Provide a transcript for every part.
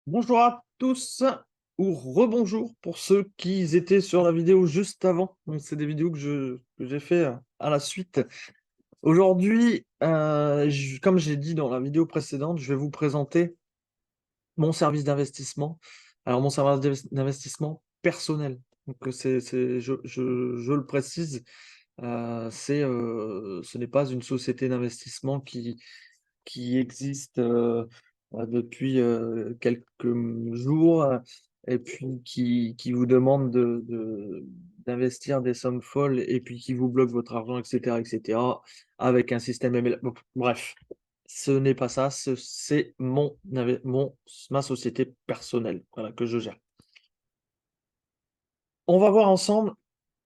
Bonjour à tous ou rebonjour pour ceux qui étaient sur la vidéo juste avant. Donc c'est des vidéos que j'ai fait à la suite. Aujourd'hui, comme j'ai dit dans la vidéo précédente, je vais vous présenter mon service d'investissement. Alors mon service d'investissement personnel. Donc je le précise, ce n'est pas une société d'investissement qui existe, depuis, quelques jours, et puis qui vous demande d'investir des sommes folles et puis qui vous bloque votre argent et cetera, avec un système ML bon, bref, ce n'est pas ça, c'est ma société personnelle, voilà, que je gère. On va voir ensemble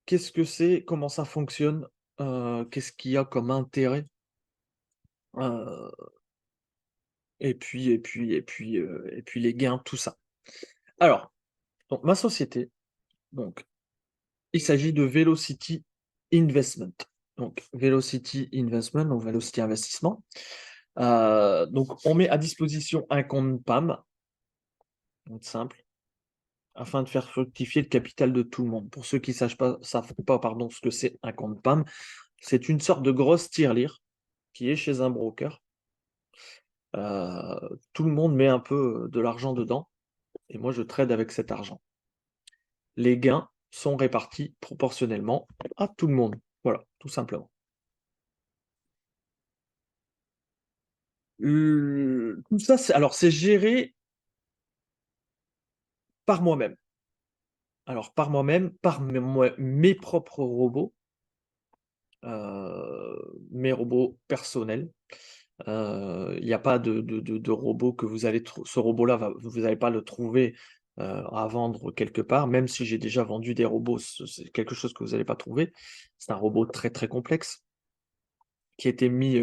qu'est-ce que c'est, comment ça fonctionne, qu'est-ce qu'il y a comme intérêt, heu et puis les gains, tout ça. Alors, donc ma société, donc il s'agit de Velocity Investment. Donc Velocity Investment, donc Velocity Investissement. Donc on met à disposition un compte PAM, donc simple, afin de faire fructifier le capital de tout le monde. Pour ceux qui savent pas, pardon, ce que c'est un compte PAM, c'est une sorte de grosse tirelire qui est chez un broker. Tout le monde met un peu, de l'argent dedans et moi je trade avec cet argent. Les gains sont répartis proportionnellement à tout le monde. Voilà, tout simplement. Tout ça, c'est géré par moi-même. Alors par moi-même, par mes propres robots, mes robots personnels. Il n'y a pas de robot que vous allez ce robot-là vous n'allez pas le trouver, à vendre quelque part, même si j'ai déjà vendu des robots, c'est quelque chose que vous n'allez pas trouver. C'est un robot très, très complexe qui a été mis,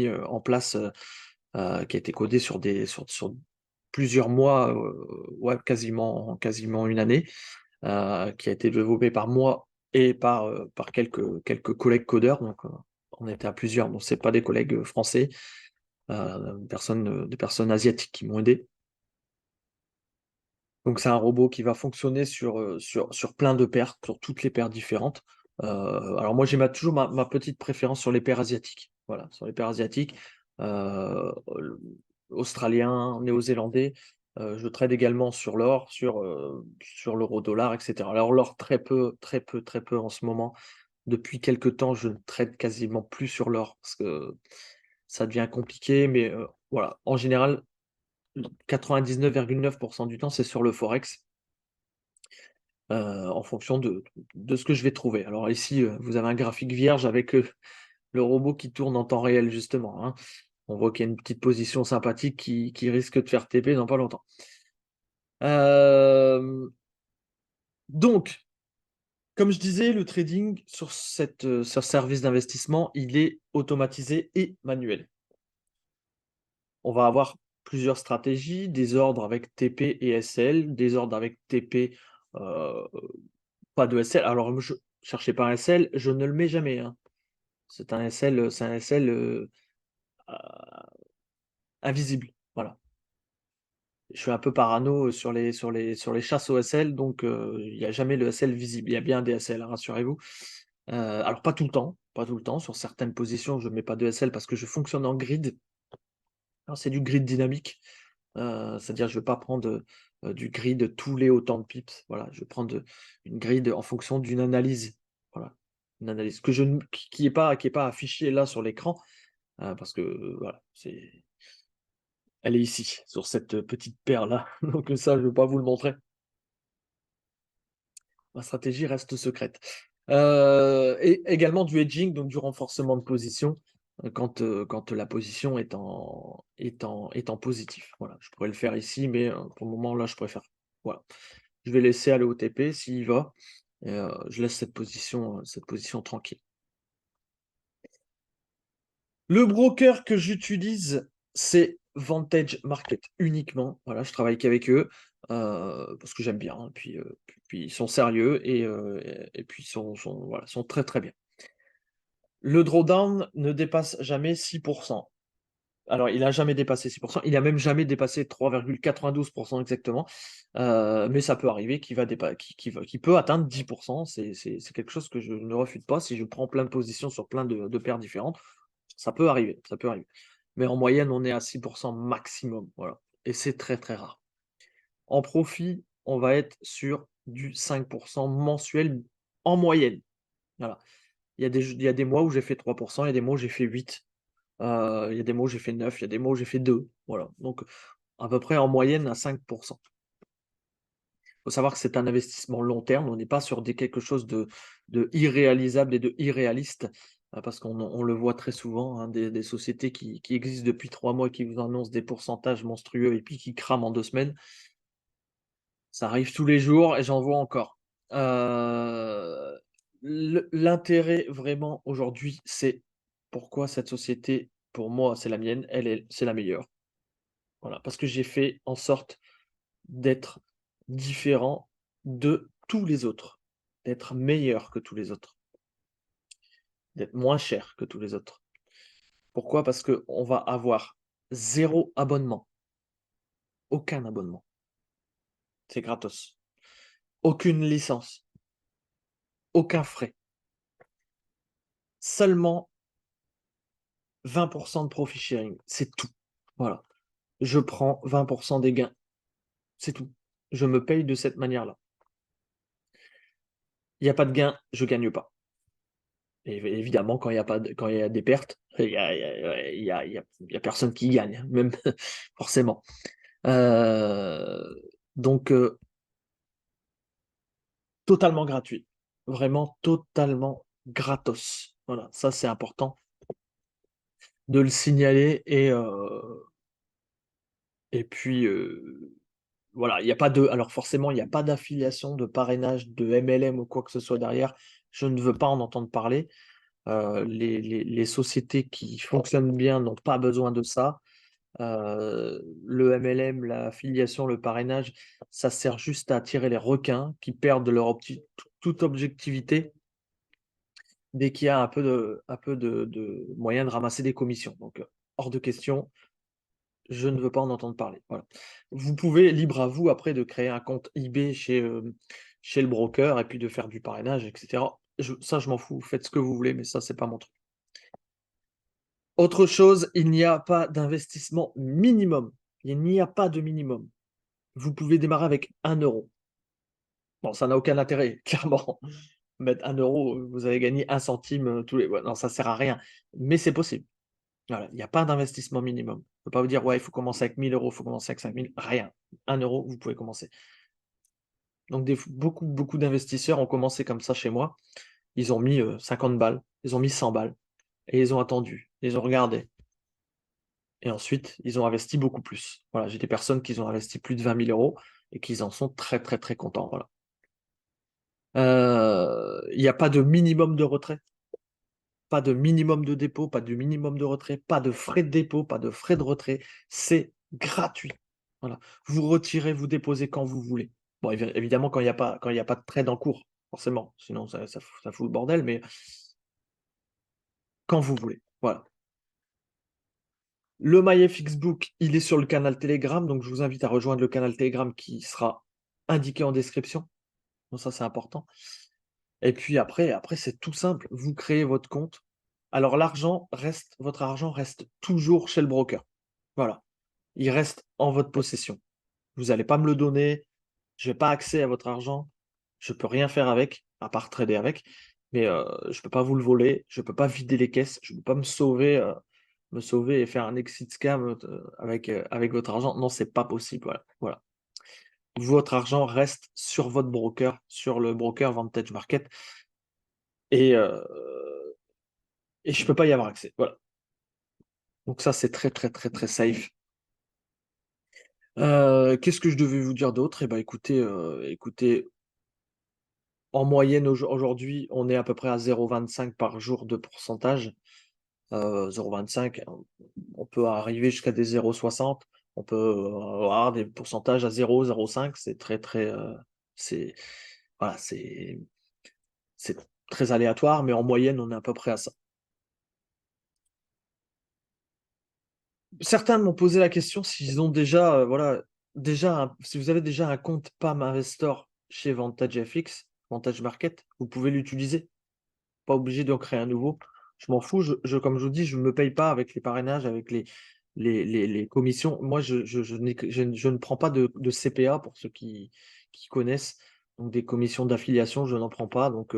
en place, qui a été codé sur plusieurs mois, ouais, quasiment une année, qui a été développé par moi et par quelques collègues codeurs, donc on était à plusieurs, donc c'est pas des collègues, français, des personnes asiatiques qui m'ont aidé. Donc c'est un robot qui va fonctionner sur plein de paires, sur toutes les paires différentes. Alors moi j'ai toujours ma petite préférence sur les paires asiatiques. Voilà, sur les paires asiatiques, l australiens, néo-zélandais. Je trade également sur l'or, sur l'euro-dollar et cetera. Alors l'or très peu en ce moment. Depuis quelque temps, je ne trade quasiment plus sur l'or parce que ça devient compliqué, mais voilà, en général, 99,9 du temps, c'est sur le forex. En fonction de ce que je vais trouver. Alors ici, vous avez un graphique vierge avec, le robot qui tourne en temps réel justement, hein. On voit qu'il y a une petite position sympathique qui risque de faire TP dans pas longtemps. Hem, donc, comme je disais, le trading sur ce service d'investissement, il est automatisé et manuel. On va avoir plusieurs stratégies, des ordres avec TP et SL, des ordres avec TP, heu, pas de SL. Alors je cherchez pas un SL, je ne le mets jamais, hein. C'est un SL, ah, invisible, voilà. Je suis un peu parano, sur les chasses aux SL, donc il y a jamais le SL visible. Il y a bien des SL, hein, rassurez-vous. Alors pas tout le temps. Sur certaines positions, je mets pas de SL parce que je fonctionne en grid. Alors c'est du grid dynamique, c'est-à-dire je ne vais pas prendre, du grid tous les autant de pips. Voilà, je vais prendre, une grid en fonction d'une analyse. Voilà, une analyse que je ne qui est pas affichée là sur l'écran. Parce que, voilà, elle est ici, sur cette petite paire-là, donc ça, je ne vais pas vous le montrer. Ma stratégie reste secrète. Et également du hedging, donc du renforcement de position, quand la position est en positif. Voilà, je pourrais le faire ici, mais pour le moment, là, je préfère voilà. Je vais laisser aller au TP s'il va et je laisse cette position tranquille. Le broker que j'utilise, c'est Vantage Market uniquement. Voilà, je travaille qu'avec eux, parce que j'aime bien, hein, puis ils sont sérieux et puis voilà, sont très, très bien. Le drawdown ne dépasse jamais 6. Alors, il n'a jamais dépassé 6%. Il a même jamais dépassé 3,92% exactement. Mais ça peut arriver qu'il peut atteindre 10%. C'est quelque chose que je ne refute pas. Si je prends plein de positions sur plein de paires différentes, ça peut arriver, ça peut arriver. Mais en moyenne, on est à 6% maximum, voilà, et c'est très, très rare. En profit, on va être sur du 5% mensuel en moyenne, voilà. Il y a des mois où j'ai fait 3%, il y a des mois où j'ai fait 8, il y a des mois où j'ai fait 9, il y a des mois où j'ai fait 2, voilà. Donc à peu près en moyenne à 5%. Il faut savoir que c'est un investissement long terme, on n'est pas sur quelque chose de irréalisable et de irréaliste, parce qu'on le voit très souvent, hein, des sociétés qui existent depuis 3 mois et qui vous annoncent des pourcentages monstrueux et puis qui crament en 2 semaines. Ça arrive tous les jours et j'en vois encore. L'intérêt vraiment aujourd'hui, c'est pourquoi cette société, pour moi, c'est la mienne, c'est la meilleure. Voilà, parce que j'ai fait en sorte d'être différent de tous les autres, d'être meilleur que tous les autres, d'être moins cher que tous les autres. Pourquoi? Parce qu'on va avoir zéro abonnement, aucun abonnement, c'est gratos. Aucune licence, aucun frais, seulement 20 de profit sharing, c'est tout. Voilà, je prends 20 des gains, c'est tout. Je me paye de cette manière-là. Il y a pas de gain, je gagne pas. Et évidemment, quand il y a des pertes, il y a personne qui gagne, même forcément. Donc totalement gratuit. Vraiment totalement gratos. Voilà, ça c'est important de le signaler et puis, voilà, il y a pas de alors forcément, il y a pas d'affiliation, de parrainage, de MLM ou quoi que ce soit derrière. Je ne veux pas en entendre parler. Les sociétés qui fonctionnent bien n'ont pas besoin de ça. Le MLM, l'affiliation, le parrainage, ça sert juste à attirer les requins qui perdent leur toute objectivité dès qu'il y a un peu de moyen de ramasser des commissions. Donc, hors de question, je ne veux pas en entendre parler. Voilà. Vous pouvez, libre à vous après de créer un compte eBay chez le broker et puis de faire du parrainage, et cetera. Ça, je m'en fous. Faites ce que vous voulez, mais ça, c'est pas mon truc. Autre chose, il n'y a pas d'investissement minimum. Il n'y a pas de minimum. Vous pouvez démarrer avec 1 €. Bon, ça n'a aucun intérêt, clairement. Mettre 1 €, vous allez gagner 1 centime, tous les ouais, non, ça sert à rien, mais c'est possible. Voilà, il n'y a pas d'investissement minimum. On ne peut pas vous dire: «Ouais, il faut commencer avec 1 000 €, il faut commencer avec 5 000», rien. 1 €, vous pouvez commencer. Donc beaucoup d'investisseurs ont commencé comme ça chez moi. Ils ont mis, 50 balles, ils ont mis 100 balles et ils ont attendu, ils ont regardé et ensuite ils ont investi beaucoup plus. Voilà, j'ai des personnes qui ont investi plus de 20 000 € et qui en sont très, très, très contents, voilà. Il y a pas de minimum de retrait, pas de minimum de dépôt, pas de minimum de retrait, pas de frais de dépôt, pas de frais de retrait. C'est gratuit. Voilà. Vous retirez, vous déposez quand vous voulez. Bon, évidemment, quand il y a pas de trade en cours, forcément, sinon ça fout le bordel, mais quand vous voulez. Voilà. Le MyFXBook, il est sur le canal Telegram, donc je vous invite à rejoindre le canal Telegram qui sera indiqué en description. Donc ça, c'est important. Et puis après c'est tout simple, vous créez votre compte. Alors votre argent reste toujours chez le broker. Voilà, il reste en votre possession. Vous n'allez pas me le donner, je n'ai pas accès à votre argent, je peux rien faire avec, à part trader avec, mais je peux pas vous le voler, je peux pas vider les caisses, je peux pas me sauver et faire un exit scam, avec votre argent. Non, c'est pas possible, voilà, voilà. Votre argent reste sur votre broker, sur le broker Vantage Market et je peux pas y avoir accès, voilà. Donc ça, c'est très, très, très, très safe. Qu'est-ce que je devais vous dire d'autre? Eh ben, écoutez, en moyenne aujourd'hui, on est à peu près à 0,25 par jour de pourcentage. 0,25, on peut arriver jusqu'à des 0,60. On peut, avoir des pourcentages à 0,05. C'est très, très, c'est voilà, c'est très aléatoire, mais en moyenne, on est à peu près à ça. Certains m'ont posé la question s'ils ont déjà, voilà, si vous avez déjà un compte PAM Investor chez Vantage FX, Vantage Market, vous pouvez l'utiliser. Pas obligé d'en créer un nouveau. Je m'en fous, comme je vous dis, je ne me paye pas avec les parrainages, avec les commissions. Moi, je ne prends pas de CPA pour ceux qui connaissent. Donc des commissions d'affiliation, je n'en prends pas. Donc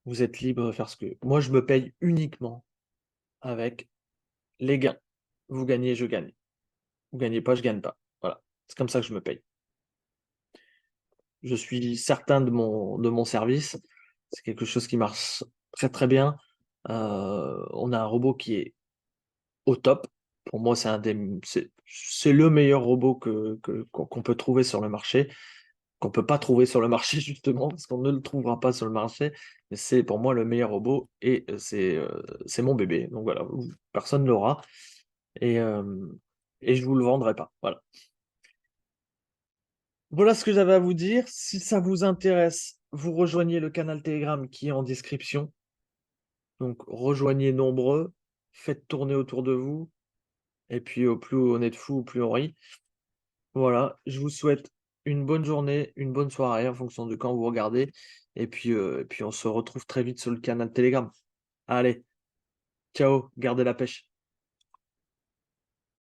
vous êtes libre de faire ce que. Moi, je me paye uniquement avec les gains. Vous gagnez, je gagne. Vous gagnez pas, je gagne pas. Voilà. C'est comme ça que je me paye. Je suis certain de mon service. C'est quelque chose qui marche très, très bien. On a un robot qui est au top. Pour moi, c'est le meilleur robot qu'on peut trouver sur le marché, qu'on peut pas trouver sur le marché justement, parce qu'on ne le trouvera pas sur le marché. Mais c'est pour moi le meilleur robot et c'est mon bébé. Donc voilà, personne ne l'aura et, hem et je vous le vendrai pas. Voilà. Voilà ce que j'avais à vous dire. Si ça vous intéresse, vous rejoignez le canal Telegram qui est en description. Donc rejoignez nombreux, faites tourner autour de vous et puis au plus on est de fous, au plus on rit. Voilà, je vous souhaite une bonne journée, une bonne soirée en fonction de quand vous regardez et puis on se retrouve très vite sur le canal Telegram. Allez, ciao, gardez la pêche.